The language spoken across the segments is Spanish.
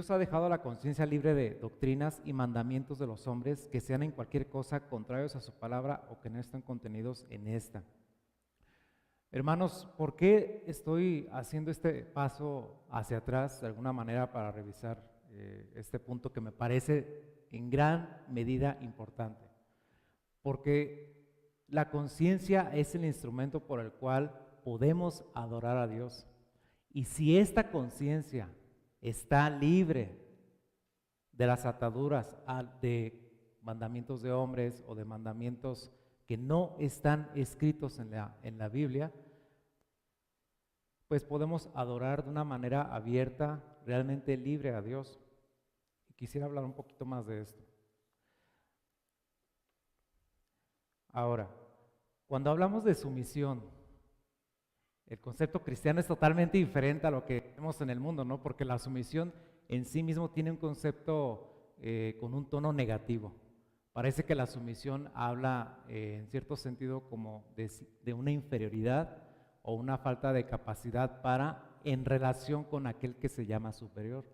Dios ha dejado la conciencia libre de doctrinas y mandamientos de los hombres que sean en cualquier cosa contrarios a su palabra o que no estén contenidos en esta. Hermanos, ¿por qué estoy haciendo este paso hacia atrás de alguna manera para revisar este punto que me parece en gran medida importante? Porque la conciencia es el instrumento por el cual podemos adorar a Dios. Y si esta conciencia está libre de las ataduras de mandamientos de hombres o de mandamientos que no están escritos en la Biblia, pues podemos adorar de una manera abierta, realmente libre a Dios. Y quisiera hablar un poquito más de esto. Ahora, cuando hablamos de sumisión, el concepto cristiano es totalmente diferente a lo que vemos en el mundo, ¿no? Porque la sumisión en sí mismo tiene un concepto con un tono negativo. Parece que la sumisión habla en cierto sentido como de una inferioridad o una falta de capacidad en relación con aquel que se llama superior.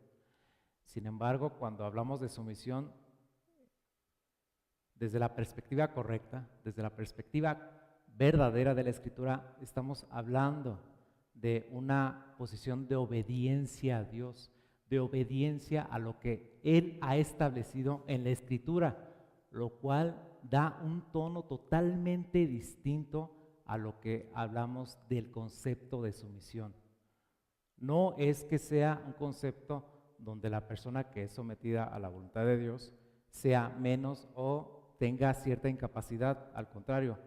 Sin embargo, cuando hablamos de sumisión, desde la perspectiva correcta, desde la perspectiva verdadera de la Escritura, estamos hablando de una posición de obediencia a Dios, de obediencia a lo que Él ha establecido en la Escritura, lo cual da un tono totalmente distinto a lo que hablamos del concepto de sumisión. No es que sea un concepto donde la persona que es sometida a la voluntad de Dios sea menos o tenga cierta incapacidad, al contrario,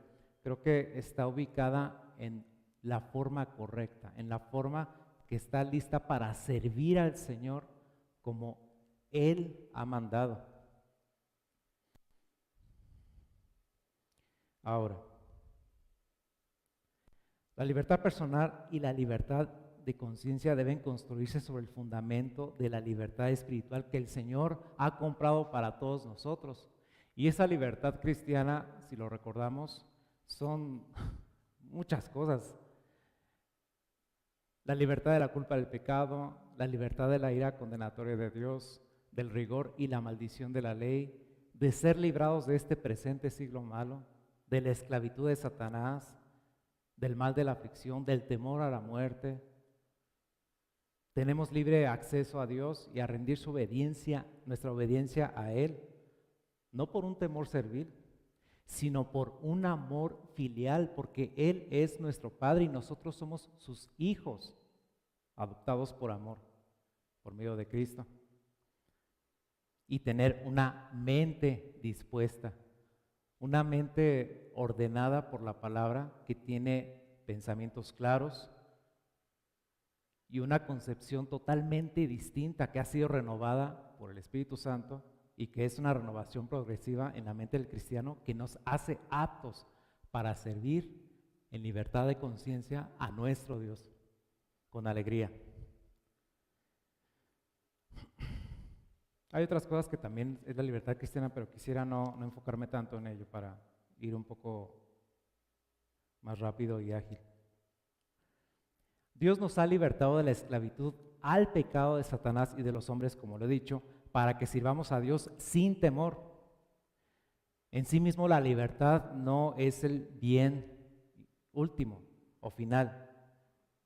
creo que está ubicada en la forma correcta, en la forma que está lista para servir al Señor como Él ha mandado. Ahora, la libertad personal y la libertad de conciencia deben construirse sobre el fundamento de la libertad espiritual que el Señor ha comprado para todos nosotros. Y esa libertad cristiana, si lo recordamos, son muchas cosas. La libertad de la culpa del pecado, la libertad de la ira condenatoria de Dios, del rigor y la maldición de la ley, de ser librados de este presente siglo malo, de la esclavitud de Satanás, del mal de la aflicción, del temor a la muerte. Tenemos libre acceso a Dios y a rendir su obediencia, nuestra obediencia a Él, no por un temor servil, sino por un amor filial, porque Él es nuestro Padre y nosotros somos sus hijos, adoptados por amor, por medio de Cristo. Y tener una mente dispuesta, una mente ordenada por la palabra, que tiene pensamientos claros y una concepción totalmente distinta que ha sido renovada por el Espíritu Santo y que es una renovación progresiva en la mente del cristiano que nos hace aptos para servir en libertad de conciencia a nuestro Dios, con alegría. Hay otras cosas que también es la libertad cristiana, pero quisiera no enfocarme tanto en ello para ir un poco más rápido y ágil. Dios nos ha libertado de la esclavitud al pecado de Satanás y de los hombres, como lo he dicho, para que sirvamos a Dios sin temor. En sí mismo la libertad no es el bien último o final,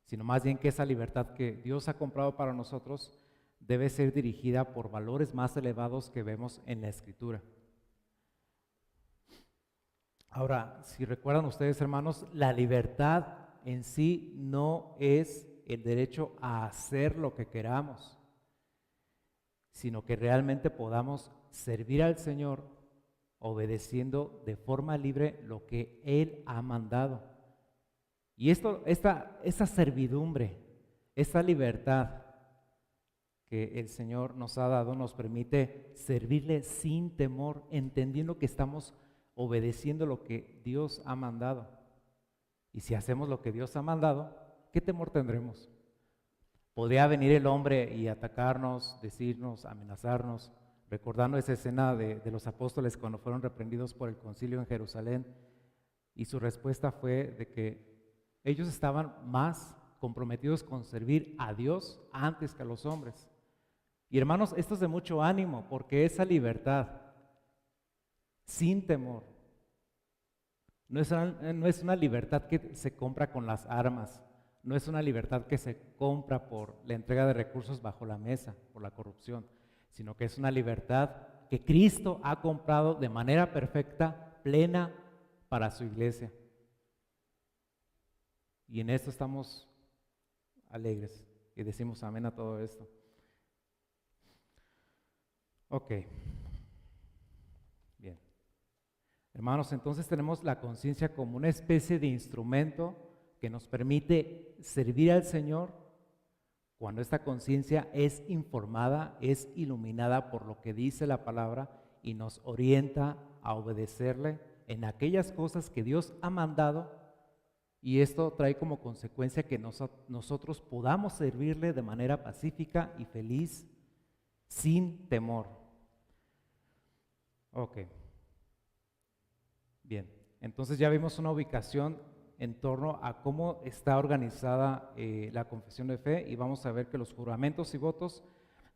sino más bien que esa libertad que Dios ha comprado para nosotros debe ser dirigida por valores más elevados que vemos en la Escritura. Ahora, si recuerdan ustedes, hermanos, la libertad en sí no es el derecho a hacer lo que queramos, sino que realmente podamos servir al Señor obedeciendo de forma libre lo que Él ha mandado. Y esta servidumbre, esta libertad que el Señor nos ha dado, nos permite servirle sin temor, entendiendo que estamos obedeciendo lo que Dios ha mandado. Y si hacemos lo que Dios ha mandado, ¿qué temor tendremos? Podría venir el hombre y atacarnos, decirnos, amenazarnos, recordando esa escena de los apóstoles cuando fueron reprendidos por el concilio en Jerusalén, y su respuesta fue de que ellos estaban más comprometidos con servir a Dios antes que a los hombres. Y hermanos, esto es de mucho ánimo, porque esa libertad, sin temor, no es una libertad que se compra con las armas, no es una libertad que se compra por la entrega de recursos bajo la mesa, por la corrupción, sino que es una libertad que Cristo ha comprado de manera perfecta, plena, para su iglesia. Y en esto estamos alegres y decimos amén a todo esto. Ok, bien. Hermanos, entonces tenemos la conciencia como una especie de instrumento que nos permite servir al Señor cuando esta conciencia es informada, es iluminada por lo que dice la palabra y nos orienta a obedecerle en aquellas cosas que Dios ha mandado, y esto trae como consecuencia que nosotros podamos servirle de manera pacífica y feliz, sin temor. Ok, bien, entonces ya vimos una ubicación en torno a cómo está organizada la confesión de fe, y vamos a ver que los juramentos y votos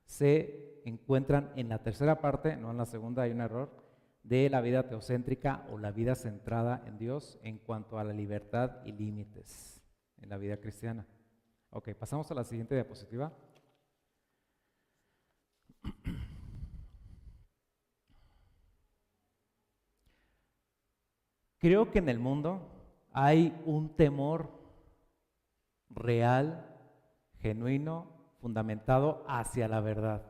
se encuentran en la tercera parte, no en la segunda, hay un error, de la vida teocéntrica o la vida centrada en Dios en cuanto a la libertad y límites en la vida cristiana. Ok, pasamos a la siguiente diapositiva. Creo que en el mundo hay un temor real, genuino, fundamentado hacia la verdad.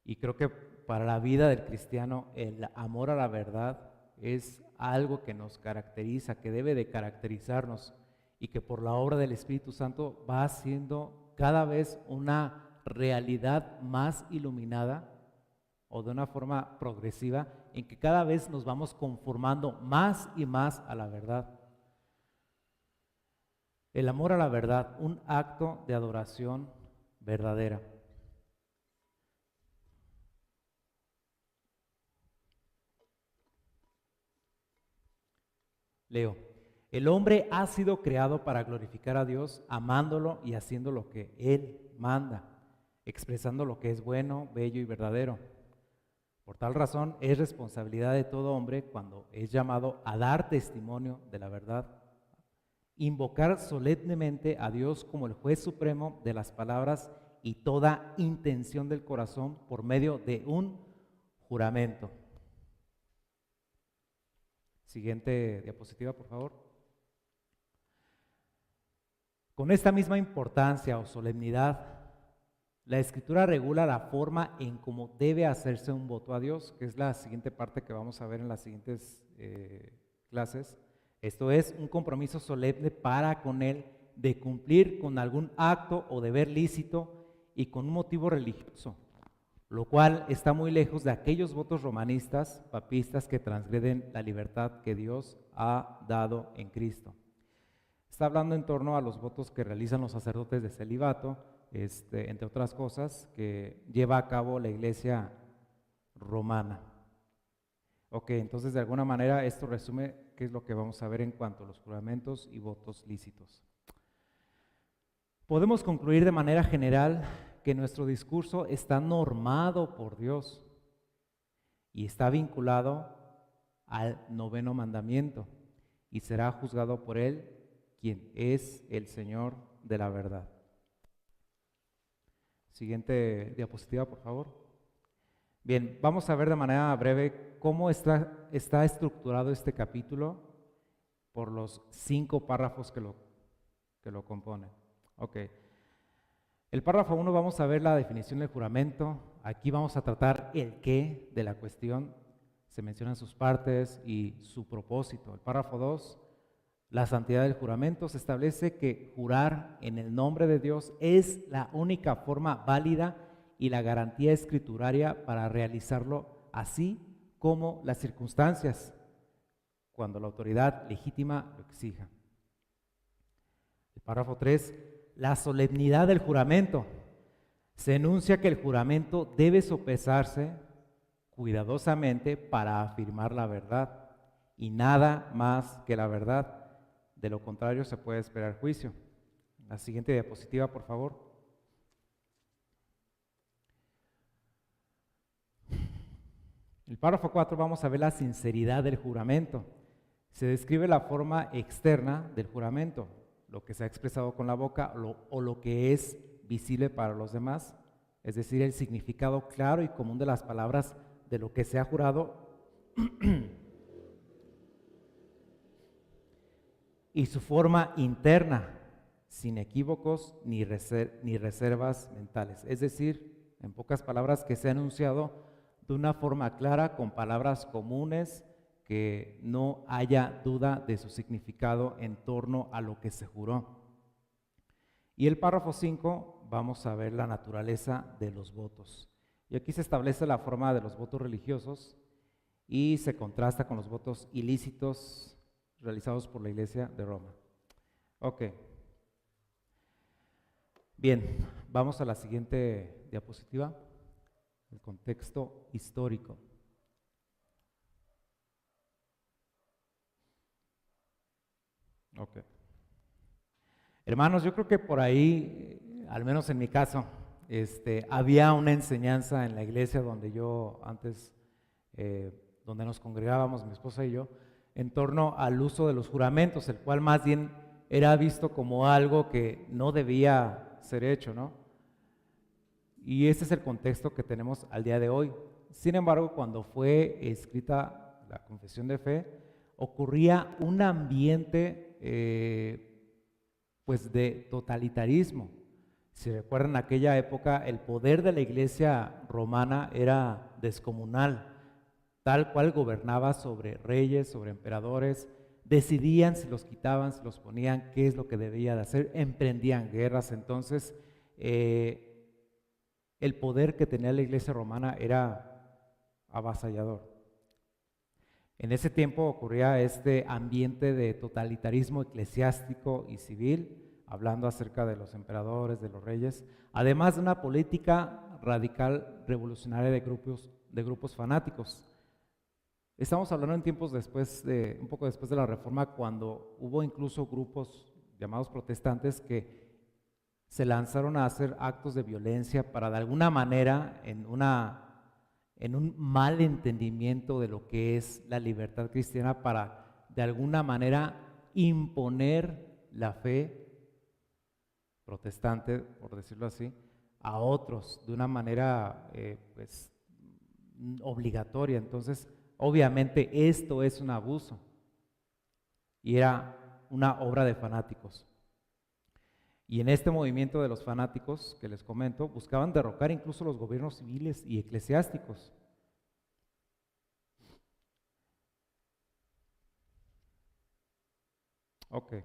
Y creo que para la vida del cristiano el amor a la verdad es algo que nos caracteriza, que debe de caracterizarnos, y que por la obra del Espíritu Santo va siendo cada vez una realidad más iluminada, o de una forma progresiva, en que cada vez nos vamos conformando más y más a la verdad. El amor a la verdad, un acto de adoración verdadera. Leo, el hombre ha sido creado para glorificar a Dios, amándolo y haciendo lo que Él manda, expresando lo que es bueno, bello y verdadero. Por tal razón, es responsabilidad de todo hombre, cuando es llamado a dar testimonio de la verdad, invocar solemnemente a Dios como el juez supremo de las palabras y toda intención del corazón por medio de un juramento. Siguiente diapositiva, por favor. Con esta misma importancia o solemnidad, la Escritura regula la forma en cómo debe hacerse un voto a Dios, que es la siguiente parte que vamos a ver en las siguientes clases. Esto es un compromiso solemne para con Él de cumplir con algún acto o deber lícito y con un motivo religioso, lo cual está muy lejos de aquellos votos romanistas, papistas, que transgreden la libertad que Dios ha dado en Cristo. Está hablando en torno a los votos que realizan los sacerdotes de celibato, entre otras cosas, que lleva a cabo la iglesia romana. Ok, entonces de alguna manera esto resume qué es lo que vamos a ver en cuanto a los juramentos y votos lícitos. Podemos concluir de manera general que nuestro discurso está normado por Dios y está vinculado al 9º mandamiento, y será juzgado por Él, quien es el Señor de la verdad. Siguiente diapositiva, por favor. Bien, vamos a ver de manera breve cómo está estructurado este capítulo por los 5 párrafos que lo componen. Ok. El párrafo 1 vamos a ver la definición del juramento. Aquí vamos a tratar el qué de la cuestión. Se mencionan sus partes y su propósito. El párrafo 2, la santidad del juramento. Se establece que jurar en el nombre de Dios es la única forma válida y la garantía escrituraria para realizarlo, así como las circunstancias, cuando la autoridad legítima lo exija. El párrafo 3, la solemnidad del juramento. Se enuncia que el juramento debe sopesarse cuidadosamente para afirmar la verdad, y nada más que la verdad. De lo contrario se puede esperar juicio. La siguiente diapositiva, por favor. El párrafo 4 vamos a ver la sinceridad del juramento. Se describe la forma externa del juramento, lo que se ha expresado con la boca o lo que es visible para los demás, es decir, el significado claro y común de las palabras de lo que se ha jurado y su forma interna, sin equívocos ni reservas mentales. Es decir, en pocas palabras, que se ha enunciado de una forma clara, con palabras comunes, que no haya duda de su significado en torno a lo que se juró. Y el párrafo 5, vamos a ver la naturaleza de los votos. Y aquí se establece la forma de los votos religiosos y se contrasta con los votos ilícitos realizados por la Iglesia de Roma. Ok. Bien, vamos a la siguiente diapositiva, el contexto histórico. Ok. Hermanos, yo creo que por ahí, al menos en mi caso, había una enseñanza en la iglesia donde yo antes, donde nos congregábamos, mi esposa y yo, en torno al uso de los juramentos, el cual más bien era visto como algo que no debía ser hecho, ¿no? Y ese es el contexto que tenemos al día de hoy. Sin embargo, cuando fue escrita la confesión de fe, ocurría un ambiente pues de totalitarismo. Si recuerdan, en aquella época el poder de la iglesia romana era descomunal, tal cual gobernaba sobre reyes, sobre emperadores, decidían si los quitaban, si los ponían, qué es lo que debía de hacer, emprendían guerras. Entonces, el poder que tenía la iglesia romana era avasallador. En ese tiempo ocurría este ambiente de totalitarismo eclesiástico y civil, hablando acerca de los emperadores, de los reyes, además de una política radical revolucionaria de grupos fanáticos. Estamos hablando en tiempos un poco después de la Reforma, cuando hubo incluso grupos llamados protestantes que se lanzaron a hacer actos de violencia para de alguna manera, en un mal entendimiento de lo que es la libertad cristiana, para de alguna manera imponer la fe protestante, por decirlo así, a otros de una manera pues obligatoria. Entonces, obviamente esto es un abuso y era una obra de fanáticos. Y en este movimiento de los fanáticos que les comento, buscaban derrocar incluso los gobiernos civiles y eclesiásticos. Ok.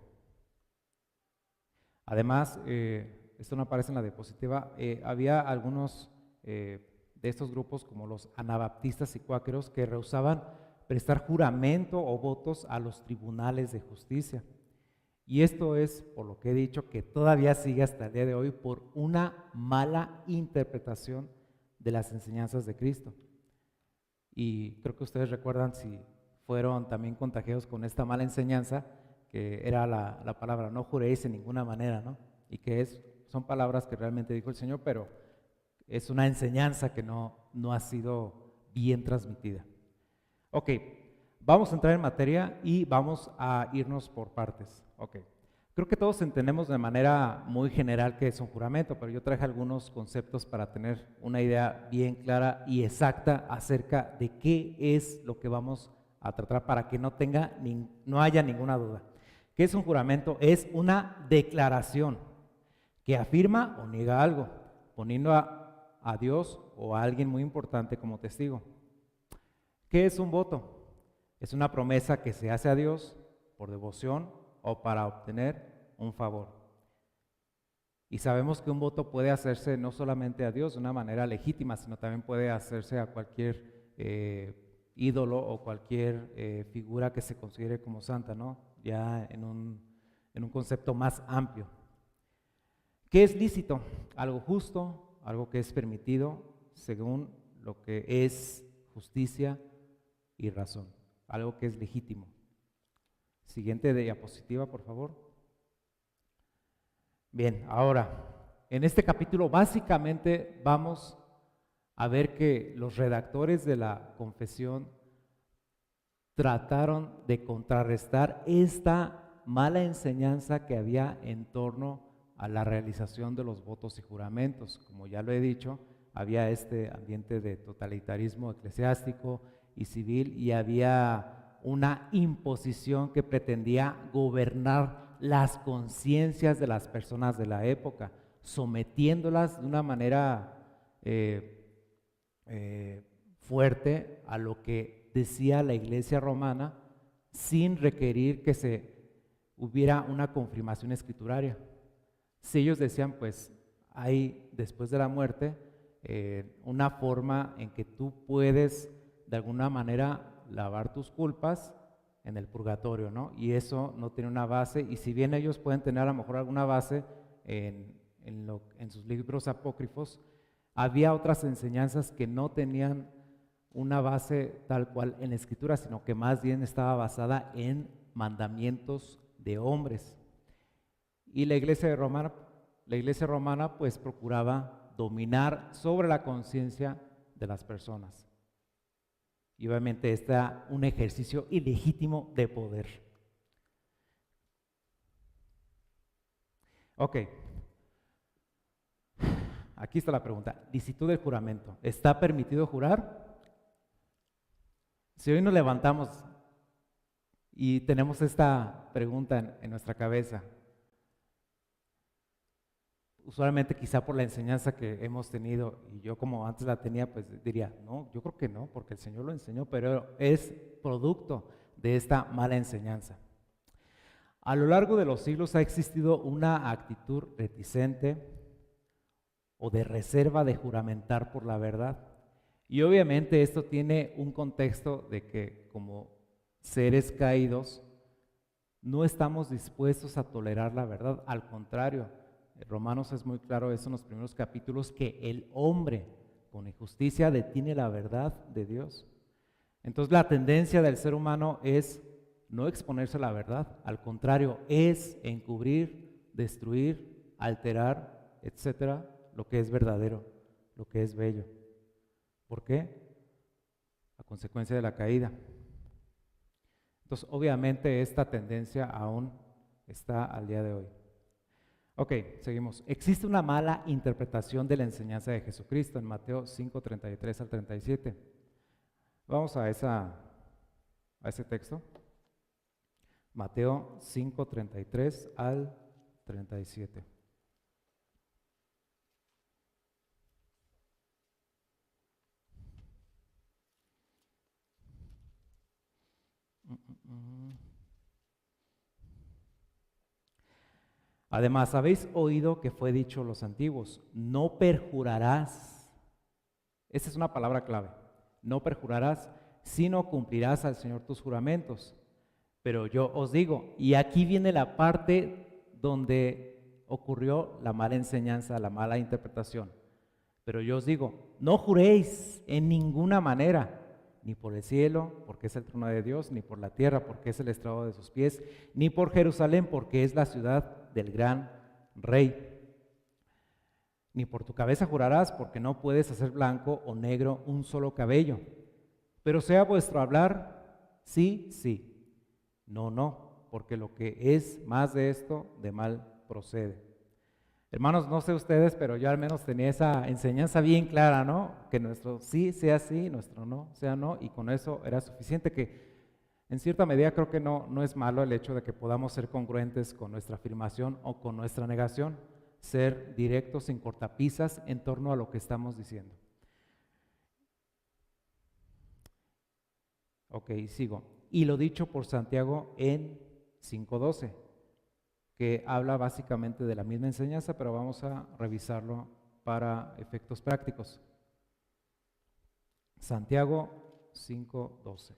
Además, esto no aparece en la diapositiva, había algunos de estos grupos, como los anabaptistas y cuáqueros, que rehusaban prestar juramento o votos a los tribunales de justicia. Y esto es, por lo que he dicho, que todavía sigue hasta el día de hoy por una mala interpretación de las enseñanzas de Cristo. Y creo que ustedes recuerdan, si fueron también contagiados con esta mala enseñanza, que era la palabra no juréis en ninguna manera, ¿no? Y que son palabras que realmente dijo el Señor, pero es una enseñanza que no ha sido bien transmitida. Ok, vamos a entrar en materia y vamos a irnos por partes. Ok, creo que todos entendemos de manera muy general qué es un juramento, pero yo traje algunos conceptos para tener una idea bien clara y exacta acerca de qué es lo que vamos a tratar, para que no haya ninguna duda. ¿Qué es un juramento? Es una declaración que afirma o niega algo, poniendo a Dios o a alguien muy importante como testigo. ¿Qué es un voto? Es una promesa que se hace a Dios por devoción o para obtener un favor. Y sabemos que un voto puede hacerse no solamente a Dios de una manera legítima, sino también puede hacerse a cualquier ídolo o cualquier figura que se considere como santa, ¿no? Ya en un concepto más amplio. ¿Qué es lícito? Algo justo, algo que es permitido según lo que es justicia y razón, algo que es legítimo. Siguiente diapositiva, por favor. Bien, ahora, en este capítulo básicamente vamos a ver que los redactores de la confesión trataron de contrarrestar esta mala enseñanza que había en torno a la realización de los votos y juramentos. Como ya lo he dicho, había este ambiente de totalitarismo eclesiástico y civil, y había una imposición que pretendía gobernar las conciencias de las personas de la época, sometiéndolas de una manera fuerte a lo que decía la Iglesia romana, sin requerir que se hubiera una confirmación escrituraria. Si ellos decían, pues hay después de la muerte una forma en que tú puedes de alguna manera lavar tus culpas en el purgatorio, ¿no? Y eso no tiene una base, y si bien ellos pueden tener a lo mejor alguna base en sus libros apócrifos, había otras enseñanzas que no tenían una base tal cual en la escritura, sino que más bien estaba basada en mandamientos de hombres. Y la iglesia romana pues procuraba dominar sobre la conciencia de las personas. Y obviamente está un ejercicio ilegítimo de poder. Ok, aquí está la pregunta. Licitud del juramento. ¿Está permitido jurar? Si hoy nos levantamos y tenemos esta pregunta en nuestra cabeza, usualmente quizá por la enseñanza que hemos tenido, y yo como antes la tenía, pues diría, no, yo creo que no, porque el Señor lo enseñó, pero es producto de esta mala enseñanza. A lo largo de los siglos ha existido una actitud reticente o de reserva de juramentar por la verdad. Y obviamente esto tiene un contexto de que como seres caídos no estamos dispuestos a tolerar la verdad. Al contrario, Romanos es muy claro eso en los primeros capítulos, que el hombre con injusticia detiene la verdad de Dios. Entonces la tendencia del ser humano es no exponerse a la verdad, al contrario, es encubrir, destruir, alterar, etcétera, lo que es verdadero, lo que es bello. ¿Por qué? A consecuencia de la caída. Entonces, obviamente esta tendencia aún está al día de hoy. Ok, seguimos. Existe una mala interpretación de la enseñanza de Jesucristo en Mateo 5, 33 al 37. Vamos a ese texto. Mateo 5, 33 al 37. Además, habéis oído que fue dicho a los antiguos, no perjurarás. Esa es una palabra clave. No perjurarás, sino cumplirás al Señor tus juramentos. Pero yo os digo, y aquí viene la parte donde ocurrió la mala enseñanza, la mala interpretación. Pero yo os digo, no juréis en ninguna manera, ni por el cielo, porque es el trono de Dios, ni por la tierra, porque es el estrado de sus pies, ni por Jerusalén, porque es la ciudad del gran rey. Ni por tu cabeza jurarás, porque no puedes hacer blanco o negro un solo cabello. Pero sea vuestro hablar, sí, sí, no, no, porque lo que es más de esto, de mal procede. Hermanos, no sé ustedes, pero yo al menos tenía esa enseñanza bien clara, ¿no? Que nuestro sí sea sí, nuestro no sea no, y con eso era suficiente, que en cierta medida creo que no es malo el hecho de que podamos ser congruentes con nuestra afirmación o con nuestra negación, ser directos, sin cortapisas en torno a lo que estamos diciendo. Ok, sigo. Y lo dicho por Santiago en 5:12, que habla básicamente de la misma enseñanza, pero vamos a revisarlo para efectos prácticos. Santiago 5:12.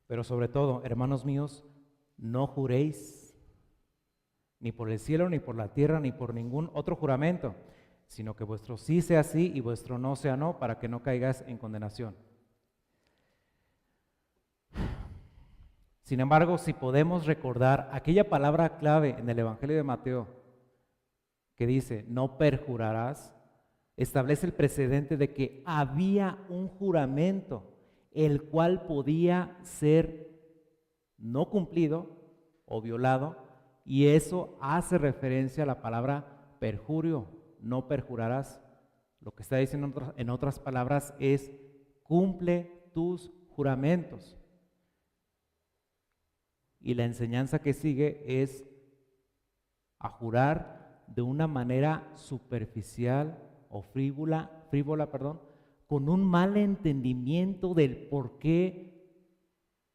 Pero sobre todo, hermanos míos, no juréis ni por el cielo, ni por la tierra, ni por ningún otro juramento, sino que vuestro sí sea sí y vuestro no sea no, para que no caigas en condenación. Sin embargo, si podemos recordar aquella palabra clave en el Evangelio de Mateo que dice, no perjurarás, establece el precedente de que había un juramento, el cual podía ser no cumplido o violado, y eso hace referencia a la palabra perjurio, no perjurarás. Lo que está diciendo en otras palabras es, cumple tus juramentos. Y la enseñanza que sigue es a jurar de una manera superficial o frívola, con un mal entendimiento del por qué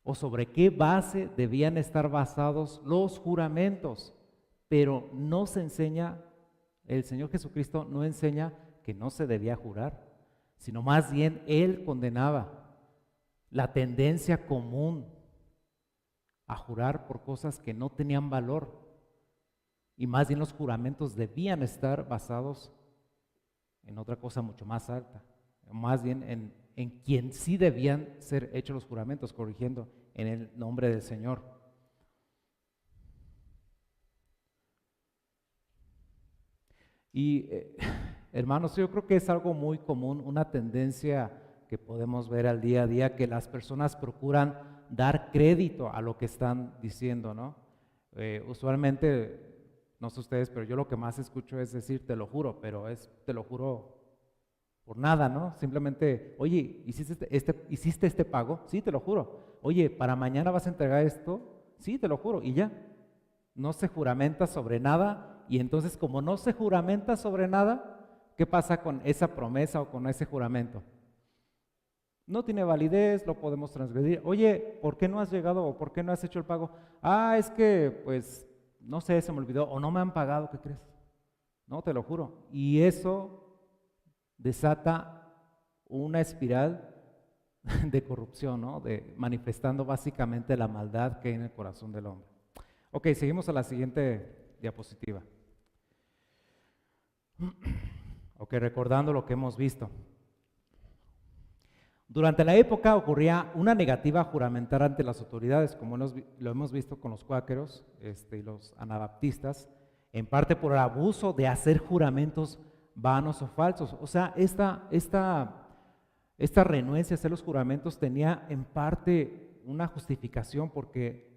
o sobre qué base debían estar basados los juramentos. Pero no se enseña, el Señor Jesucristo no enseña que no se debía jurar, sino más bien Él condenaba la tendencia común a jurar por cosas que no tenían valor, y más bien los juramentos debían estar basados en otra cosa mucho más alta, más bien en quien sí debían ser hechos los juramentos, corrigiendo, en el nombre del Señor. Y hermanos, yo creo que es algo muy común, una tendencia que podemos ver al día a día, que las personas procuran dar crédito a lo que están diciendo, ¿no? Usualmente, no sé ustedes, pero yo lo que más escucho es decir, te lo juro, pero es, te lo juro por nada, ¿no? Simplemente, oye, ¿hiciste este pago? Sí, te lo juro. Oye, ¿para mañana vas a entregar esto? Sí, te lo juro, y ya. No se juramenta sobre nada, y entonces como no se juramenta sobre nada, ¿qué pasa con esa promesa o con ese juramento? No tiene validez, lo podemos transgredir. Oye, ¿por qué no has llegado o por qué no has hecho el pago? Ah, es que, pues, no sé, se me olvidó o no me han pagado, ¿qué crees? No, te lo juro. Y eso desata una espiral de corrupción, ¿no? Manifestando básicamente la maldad que hay en el corazón del hombre. Ok, seguimos a la siguiente diapositiva. Ok, recordando lo que hemos visto. Durante la época ocurría una negativa a juramentar ante las autoridades, como lo hemos visto con los cuáqueros y los anabaptistas, en parte por el abuso de hacer juramentos vanos o falsos. O sea, esta renuencia a hacer los juramentos tenía en parte una justificación, porque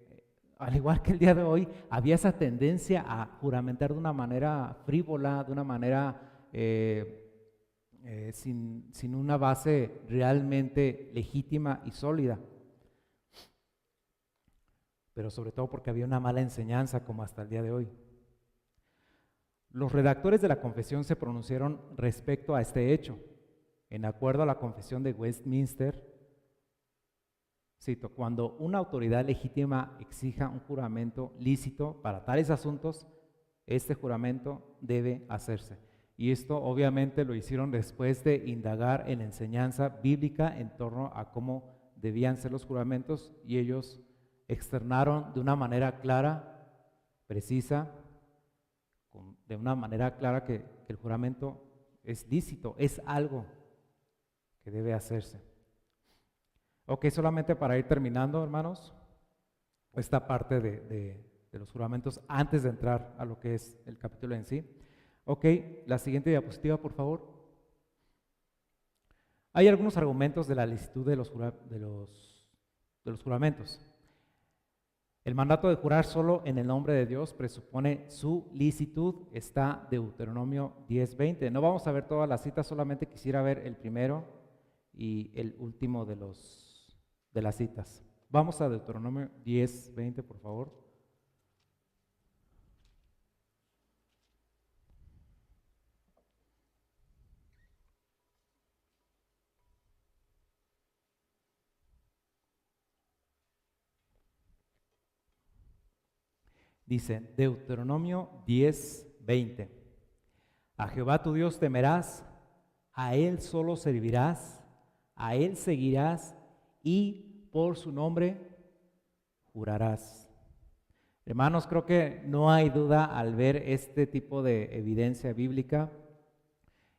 al igual que el día de hoy, había esa tendencia a juramentar de una manera frívola, de una manera sin una base realmente legítima y sólida. Pero sobre todo porque había una mala enseñanza, como hasta el día de hoy. Los redactores de la confesión se pronunciaron respecto a este hecho. En acuerdo a la confesión de Westminster, cito, cuando una autoridad legítima exija un juramento lícito para tales asuntos, este juramento debe hacerse. Y esto obviamente lo hicieron después de indagar en enseñanza bíblica en torno a cómo debían ser los juramentos, y ellos externaron de una manera clara, precisa, de una manera clara que el juramento es lícito, es algo que debe hacerse. Ok, solamente para ir terminando, hermanos, esta parte de los juramentos antes de entrar a lo que es el capítulo en sí. Ok, la siguiente diapositiva, por favor. Hay algunos argumentos de la licitud de los juramentos. El mandato de jurar solo en el nombre de Dios presupone su licitud, está Deuteronomio 10:20. No vamos a ver todas las citas, solamente quisiera ver el primero y el último de las citas. Vamos a Deuteronomio 10:20, por favor. Dice Deuteronomio 10:20. A Jehová tu Dios temerás, a Él solo servirás, a Él seguirás y por su nombre jurarás. Hermanos, creo que no hay duda al ver este tipo de evidencia bíblica,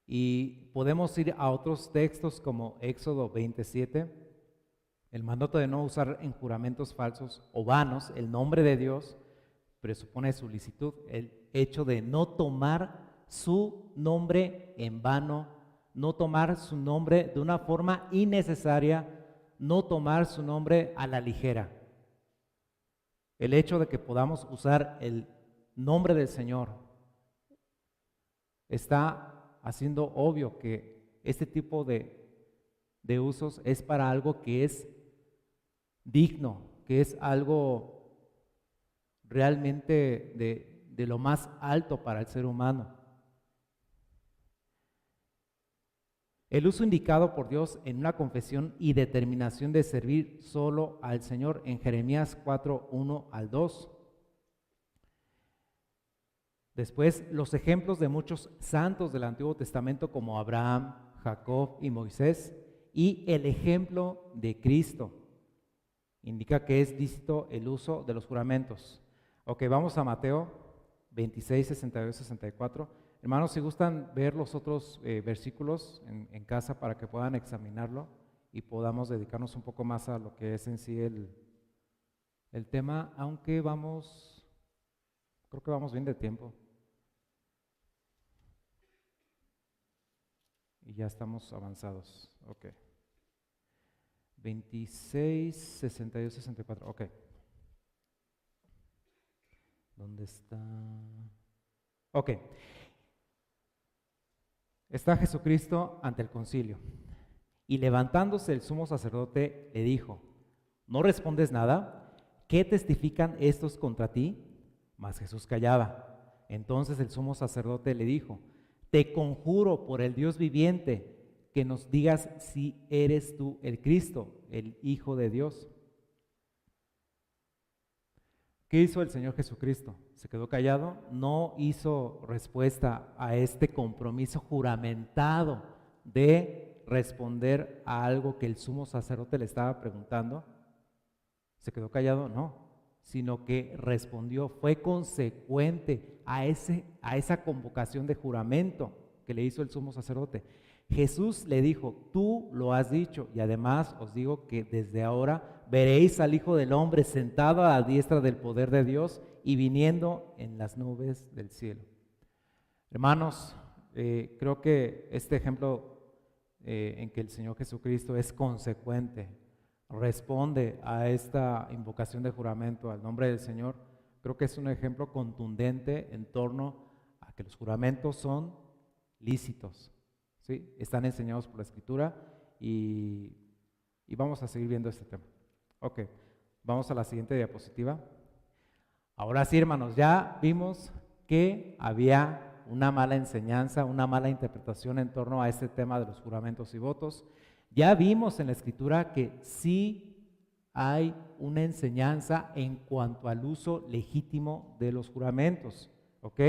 y podemos ir a otros textos como Éxodo 27, el mandato de no usar en juramentos falsos o vanos el nombre de Dios presupone su licitud, el hecho de no tomar su nombre en vano, no tomar su nombre de una forma innecesaria, no tomar su nombre a la ligera. El hecho de que podamos usar el nombre del Señor está haciendo obvio que este tipo de usos es para algo que es digno, que es algo realmente de lo más alto para el ser humano. El uso indicado por Dios en una confesión y determinación de servir solo al Señor en Jeremías 4, 1 al 2. Después, los ejemplos de muchos santos del Antiguo Testamento como Abraham, Jacob y Moisés, y el ejemplo de Cristo indica que es lícito el uso de los juramentos. Ok, vamos a Mateo 26, 62, 64. Hermanos, si gustan ver los otros versículos en casa para que puedan examinarlo y podamos dedicarnos un poco más a lo que es en sí el tema, aunque creo que vamos bien de tiempo. Y ya estamos avanzados. Ok. 26, 62, 64. Ok. ¿Dónde está? Ok. Está Jesucristo ante el concilio. Y levantándose el sumo sacerdote le dijo: ¿no respondes nada? ¿Qué testifican estos contra ti? Mas Jesús callaba. Entonces el sumo sacerdote le dijo: te conjuro por el Dios viviente que nos digas si eres tú el Cristo, el Hijo de Dios. ¿Qué hizo el Señor Jesucristo? Se quedó callado, no hizo respuesta a este compromiso juramentado de responder a algo que el sumo sacerdote le estaba preguntando. ¿Se quedó callado? No, sino que respondió, fue consecuente a esa convocación de juramento que le hizo el sumo sacerdote. Jesús le dijo: tú lo has dicho, y además os digo que desde ahora veréis al Hijo del Hombre sentado a la diestra del poder de Dios y viniendo en las nubes del cielo. Hermanos, creo que este ejemplo en que el Señor Jesucristo es consecuente, responde a esta invocación de juramento al nombre del Señor, creo que es un ejemplo contundente en torno a que los juramentos son lícitos, ¿sí? Están enseñados por la Escritura y vamos a seguir viendo este tema. Ok, vamos a la siguiente diapositiva. Ahora sí, hermanos, ya vimos que había una mala enseñanza, una mala interpretación en torno a este tema de los juramentos y votos. Ya vimos en la Escritura que sí hay una enseñanza en cuanto al uso legítimo de los juramentos, ¿ok?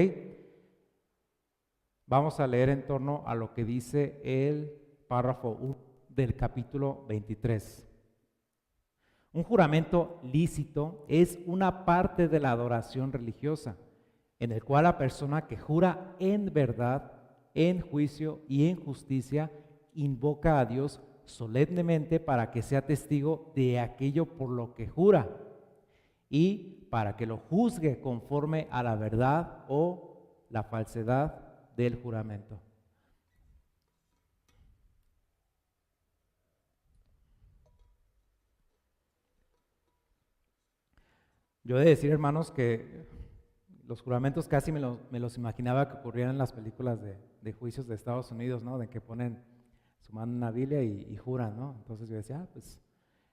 Vamos a leer en torno a lo que dice el párrafo 1 del capítulo 23. Un juramento lícito es una parte de la adoración religiosa, en el cual la persona que jura en verdad, en juicio y en justicia, invoca a Dios solemnemente para que sea testigo de aquello por lo que jura y para que lo juzgue conforme a la verdad o la falsedad del juramento. Yo he de decir, hermanos, que los juramentos casi me los imaginaba que ocurrieran en las películas de juicios de Estados Unidos, ¿no? De que ponen su mano en la Biblia y juran, ¿no? Entonces yo decía, pues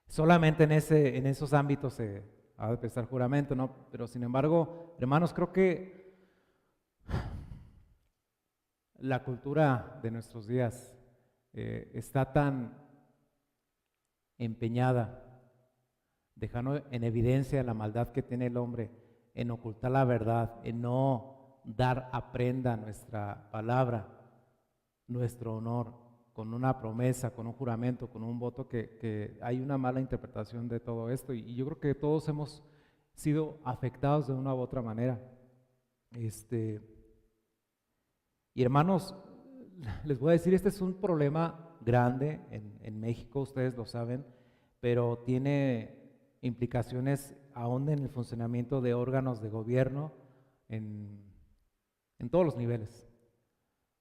solamente en esos ámbitos se ha de prestar juramento, ¿no? Pero sin embargo, hermanos, creo que la cultura de nuestros días está tan empeñada, dejando en evidencia la maldad que tiene el hombre, en ocultar la verdad, en no dar a prenda nuestra palabra, nuestro honor, con una promesa, con un juramento, con un voto, que hay una mala interpretación de todo esto y yo creo que todos hemos sido afectados de una u otra manera. Y hermanos, les voy a decir, este es un problema grande en México, ustedes lo saben, pero tiene implicaciones aún en el funcionamiento de órganos de gobierno en todos los niveles.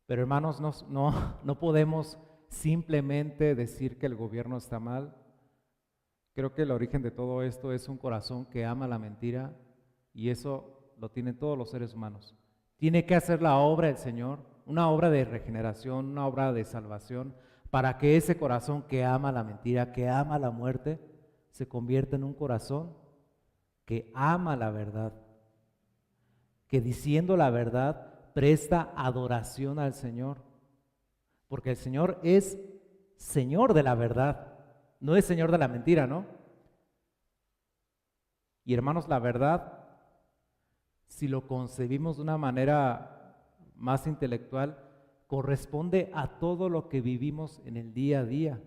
Pero hermanos, no podemos simplemente decir que el gobierno está mal. Creo que el origen de todo esto es un corazón que ama la mentira y eso lo tienen todos los seres humanos. Tiene que hacer la obra del Señor, una obra de regeneración, una obra de salvación, para que ese corazón que ama la mentira, que ama la muerte, se convierta en un corazón que ama la verdad, que diciendo la verdad presta adoración al Señor, porque el Señor es Señor de la verdad, no es Señor de la mentira, ¿no? Y hermanos, la verdad, si lo concebimos de una manera más intelectual, corresponde a todo lo que vivimos en el día a día.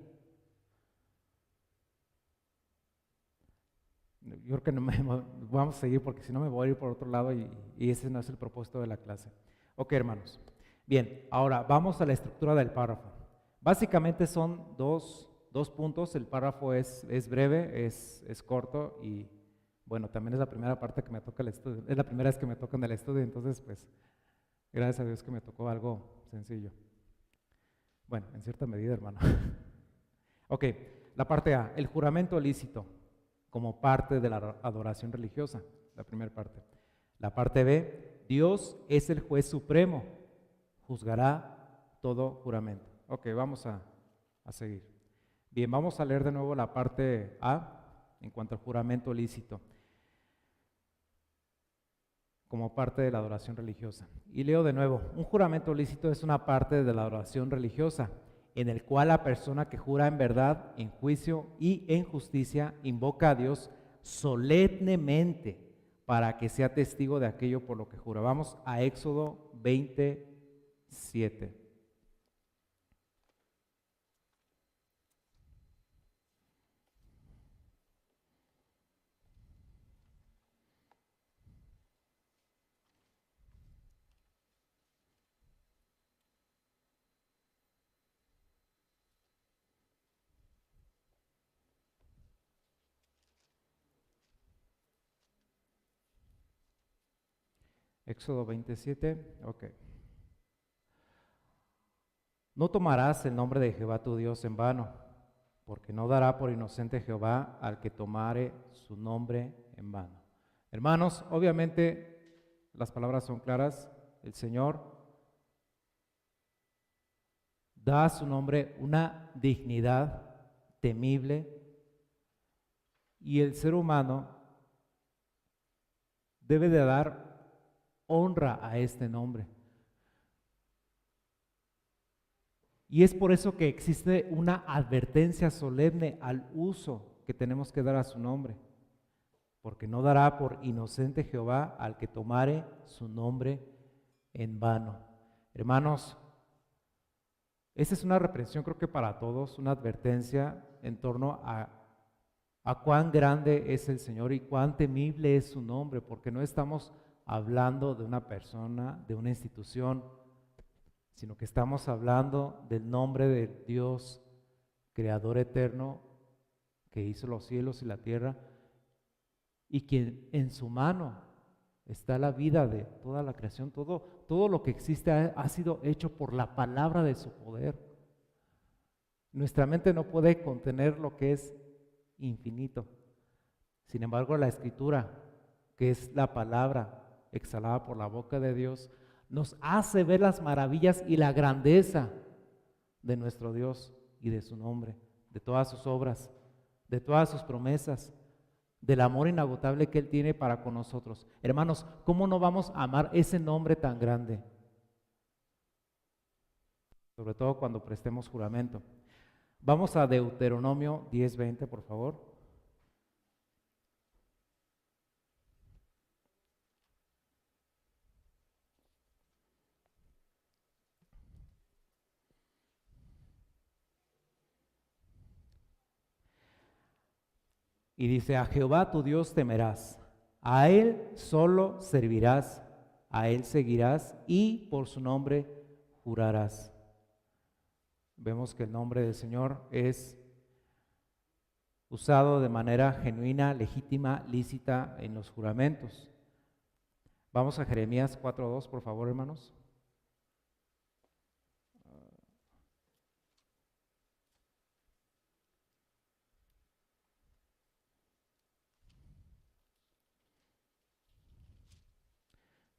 Yo creo que vamos a seguir porque si no me voy a ir por otro lado y ese no es el propósito de la clase. Ok, hermanos. Bien, ahora vamos a la estructura del párrafo. Básicamente son dos puntos. El párrafo es breve, es corto y bueno, también es la primera parte que me toca el estudio. Es la primera vez que me toca en el estudio, entonces pues gracias a Dios que me tocó algo sencillo. Bueno, en cierta medida, hermano. Ok, la parte A, el juramento lícito como parte de la adoración religiosa, la primera parte. La parte B, Dios es el juez supremo, juzgará todo juramento. Ok, vamos a seguir. Bien, vamos a leer de nuevo la parte A en cuanto al juramento lícito como parte de la adoración religiosa. Y leo de nuevo, un juramento lícito es una parte de la adoración religiosa en el cual la persona que jura en verdad, en juicio y en justicia invoca a Dios solemnemente para que sea testigo de aquello por lo que jura. Vamos a Éxodo 27. Éxodo 27, ok. No tomarás el nombre de Jehová tu Dios en vano, porque no dará por inocente Jehová al que tomare su nombre en vano. Hermanos, obviamente las palabras son claras. El Señor da a su nombre una dignidad temible y el ser humano debe de dar honra a este nombre. Y es por eso que existe una advertencia solemne al uso que tenemos que dar a su nombre, porque no dará por inocente Jehová al que tomare su nombre en vano. Hermanos, esta es una reprensión creo que para todos, una advertencia en torno a cuán grande es el Señor y cuán temible es su nombre, porque no estamos hablando de una persona, de una institución, sino que estamos hablando del nombre de Dios, Creador eterno, que hizo los cielos y la tierra, y quien en su mano está la vida de toda la creación, todo lo que existe ha sido hecho por la palabra de su poder. Nuestra mente no puede contener lo que es infinito. Sin embargo, la Escritura, que es la palabra exhalada por la boca de Dios, nos hace ver las maravillas y la grandeza de nuestro Dios y de su nombre, de todas sus obras, de todas sus promesas, del amor inagotable que Él tiene para con nosotros. Hermanos, ¿cómo no vamos a amar ese nombre tan grande? Sobre todo cuando prestemos juramento. Vamos a Deuteronomio 10:20, por favor. Y dice, a Jehová tu Dios temerás, a Él solo servirás, a Él seguirás y por su nombre jurarás. Vemos que el nombre del Señor es usado de manera genuina, legítima, lícita en los juramentos. Vamos a Jeremías 4:2, por favor, hermanos.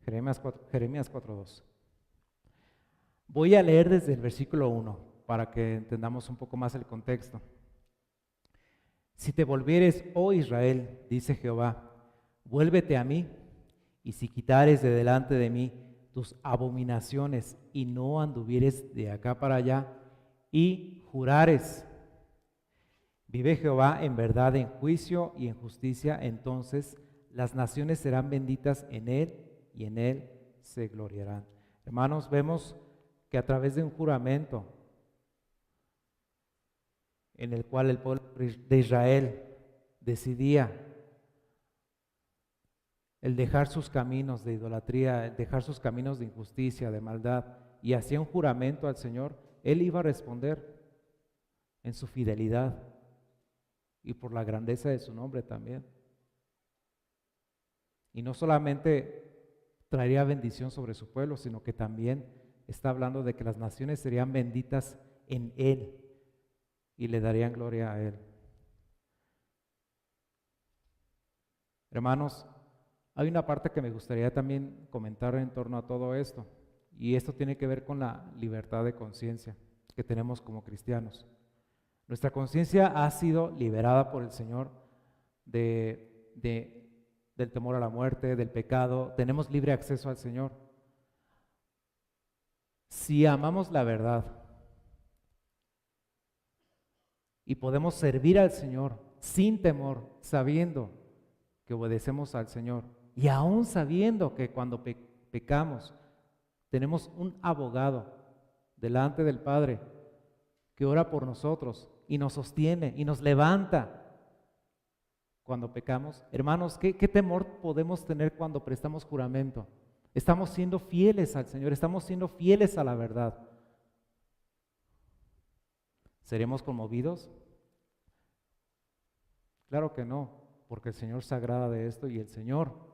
Jeremías 4:2. Voy a leer desde el versículo 1 para que entendamos un poco más el contexto. Si te volvieres, oh Israel, dice Jehová, vuélvete a mí, y si quitares de delante de mí tus abominaciones y no anduvieres de acá para allá, y jurares, vive Jehová en verdad, en juicio y en justicia, entonces las naciones serán benditas en él y en él se gloriarán. Hermanos, vemos que a través de un juramento en el cual el pueblo de Israel decidía el dejar sus caminos de idolatría, el dejar sus caminos de injusticia, de maldad, y hacía un juramento al Señor, Él iba a responder en su fidelidad y por la grandeza de su nombre también. Y no solamente traería bendición sobre su pueblo, sino que también está hablando de que las naciones serían benditas en Él y le darían gloria a Él. Hermanos, hay una parte que me gustaría también comentar en torno a todo esto, y esto tiene que ver con la libertad de conciencia que tenemos como cristianos. Nuestra conciencia ha sido liberada por el Señor del temor a la muerte, del pecado. Tenemos libre acceso al Señor. Si amamos la verdad y podemos servir al Señor sin temor, sabiendo que obedecemos al Señor, y aún sabiendo que cuando pecamos tenemos un abogado delante del Padre que ora por nosotros y nos sostiene y nos levanta cuando pecamos. Hermanos, ¿qué temor podemos tener cuando prestamos juramento? Estamos siendo fieles al Señor, estamos siendo fieles a la verdad. ¿Seremos conmovidos? Claro que no, porque el Señor se agrada de esto y el Señor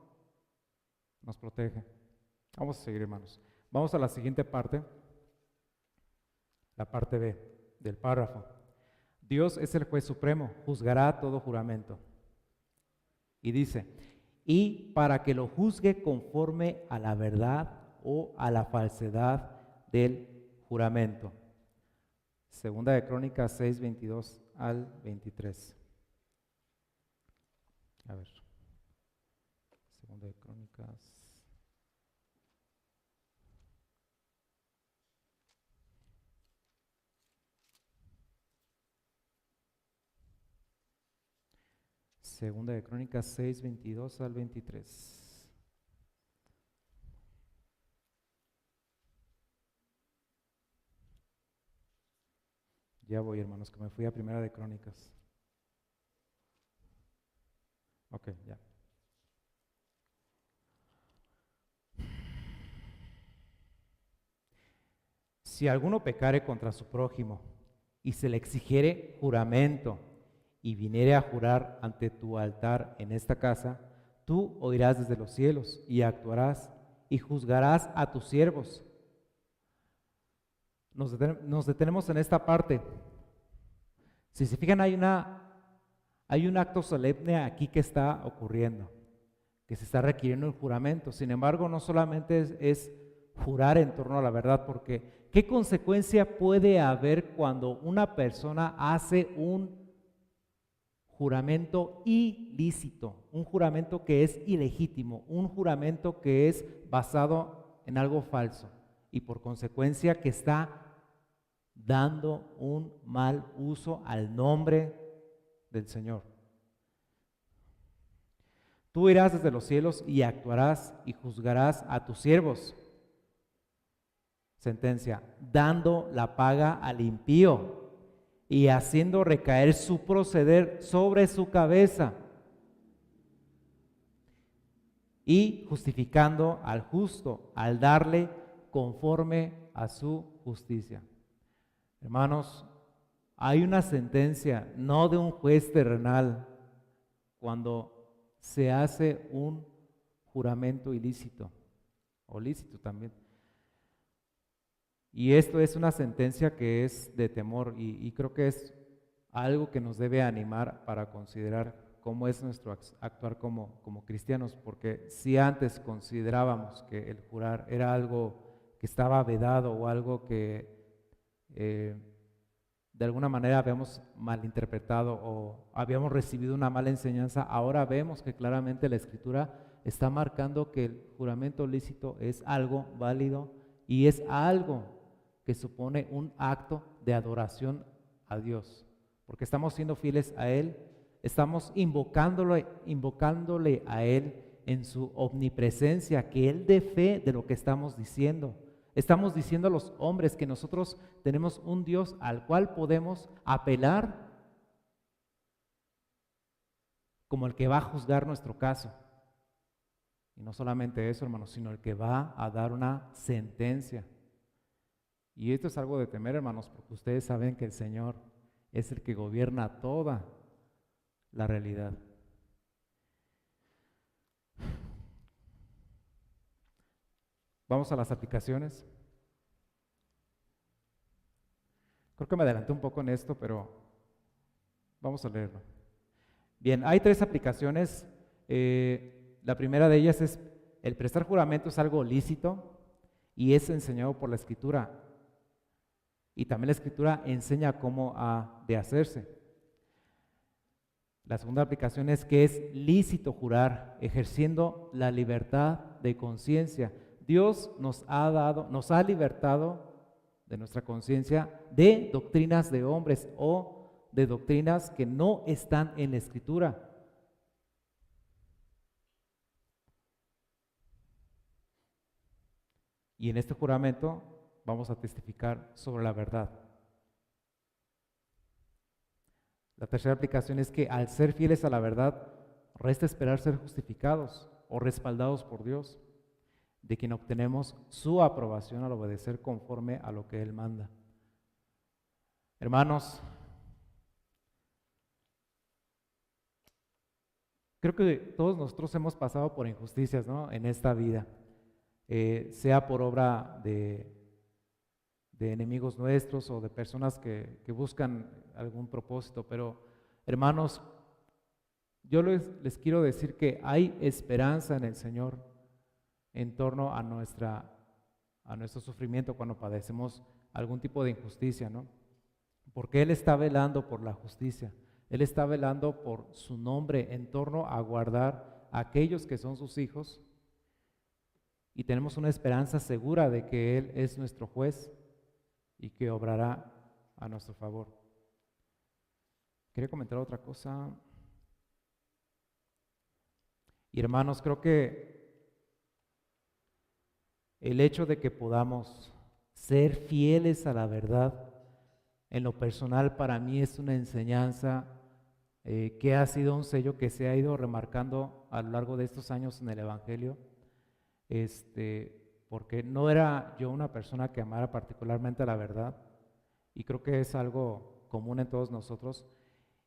nos protege. Vamos a seguir, hermanos. Vamos a la siguiente parte, la parte B del párrafo. Dios es el juez supremo, juzgará todo juramento. Y dice, y para que lo juzgue conforme a la verdad o a la falsedad del juramento. Segunda de Crónicas 6, 22 al 23. A ver. Segunda de Crónicas. Segunda de Crónicas 6, 22 al 23. Ya voy, hermanos, que me fui a Primera de Crónicas. Ok, ya. Si alguno pecare contra su prójimo y se le exigiere juramento y viniere a jurar ante tu altar en esta casa, tú oirás desde los cielos y actuarás y juzgarás a tus siervos. Nos detenemos en esta parte. Si se fijan, hay un acto solemne aquí que está ocurriendo, que se está requiriendo el juramento. Sin embargo, no solamente es jurar en torno a la verdad, porque ¿qué consecuencia puede haber cuando una persona hace un juramento ilícito, un juramento que es ilegítimo, un juramento que es basado en algo falso y por consecuencia que está dando un mal uso al nombre del Señor? Tú irás desde los cielos y actuarás y juzgarás a tus siervos. Sentencia, dando la paga al impío y haciendo recaer su proceder sobre su cabeza, y justificando al justo al darle conforme a su justicia. Hermanos, hay una sentencia, no de un juez terrenal, cuando se hace un juramento ilícito, o lícito también. Y esto es una sentencia que es de temor, y creo que es algo que nos debe animar para considerar cómo es nuestro actuar como cristianos, porque si antes considerábamos que el jurar era algo que estaba vedado o algo que de alguna manera habíamos malinterpretado o habíamos recibido una mala enseñanza, ahora vemos que claramente la Escritura está marcando que el juramento lícito es algo válido y es algo que supone un acto de adoración a Dios, porque estamos siendo fieles a Él. Estamos invocándole a Él en su omnipresencia, que Él dé fe de lo que estamos diciendo. Estamos diciendo a los hombres que nosotros tenemos un Dios al cual podemos apelar como el que va a juzgar nuestro caso. Y no solamente eso, hermanos, sino el que va a dar una sentencia. Y esto es algo de temer, hermanos, porque ustedes saben que el Señor es el que gobierna toda la realidad. Vamos a las aplicaciones. Creo que me adelanté un poco en esto, pero vamos a leerlo. Bien, hay 3 aplicaciones. La primera de ellas es: el prestar juramento es algo lícito y es enseñado por la Escritura. Y también la Escritura enseña cómo ha de hacerse. La segunda aplicación es que es lícito jurar, ejerciendo la libertad de conciencia. Dios nos ha libertado de nuestra conciencia de doctrinas de hombres o de doctrinas que no están en la Escritura. Y en este juramento vamos a testificar sobre la verdad. La tercera aplicación es que al ser fieles a la verdad, resta esperar ser justificados o respaldados por Dios, de quien obtenemos su aprobación al obedecer conforme a lo que Él manda. Hermanos, creo que todos nosotros hemos pasado por injusticias, ¿no?, en esta vida, sea por obra de enemigos nuestros o de personas que buscan algún propósito, pero hermanos, yo les quiero decir que hay esperanza en el Señor en torno a nuestro sufrimiento cuando padecemos algún tipo de injusticia, ¿no? Porque Él está velando por la justicia, Él está velando por su nombre en torno a guardar a aquellos que son sus hijos, y tenemos una esperanza segura de que Él es nuestro juez y que obrará a nuestro favor. Quería comentar otra cosa. Y hermanos, creo que el hecho de que podamos ser fieles a la verdad, en lo personal para mí es una enseñanza que ha sido un sello que se ha ido remarcando a lo largo de estos años en el Evangelio. Porque no era yo una persona que amara particularmente la verdad, y creo que es algo común en todos nosotros,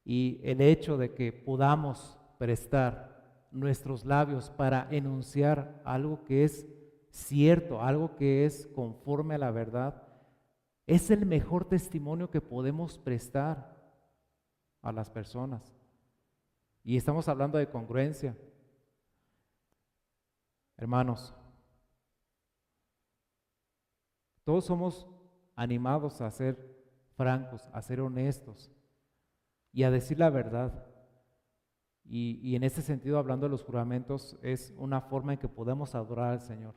y el hecho de que podamos prestar nuestros labios para enunciar algo que es cierto, algo que es conforme a la verdad, es el mejor testimonio que podemos prestar a las personas. Y estamos hablando de congruencia. Hermanos, todos somos animados a ser francos, a ser honestos y a decir la verdad. Y en ese sentido, hablando de los juramentos, es una forma en que podemos adorar al Señor.